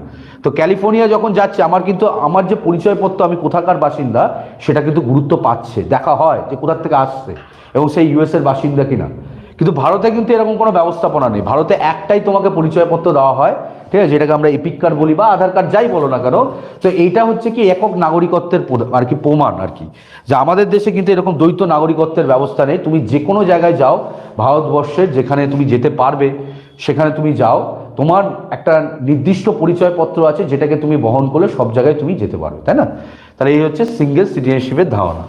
তো ক্যালিফোর্নিয়া যখন যাচ্ছে আমার কিন্তু আমার যে পরিচয়পত্র আমি কোথাকার বাসিন্দা সেটা কিন্তু গুরুত্ব পাচ্ছে, দেখা হয় যে কোথার থেকে আসছে এবং সেই ইউএস এর বাসিন্দা কিনা। কিন্তু ভারতে কিন্তু এরকম কোনো ব্যবস্থাপনা নেই। ভারতে একটাই তোমাকে পরিচয়পত্র দেওয়া হয়, ঠিক আছে, যেটাকে আমরা এপিক কার্ড বলি বা আধার কার্ড যাই বলো না কেন। তো এইটা হচ্ছে কি একক নাগরিকত্বের আর কি প্রমাণ আর কি, যে আমাদের দেশে কিন্তু এরকম দ্বৈত নাগরিকত্বের ব্যবস্থা নেই। তুমি যে কোনো জায়গায় যাও ভারতবর্ষের, যেখানে তুমি যেতে পারবে সেখানে তুমি যাও, তোমার একটা নির্দিষ্ট পরিচয়পত্র আছে যেটাকে তুমি বহন করলে সব জায়গায় তুমি যেতে পারবে, তাই না? তাহলে এই হচ্ছে সিঙ্গেল সিটিজেনশিপের ধারণা।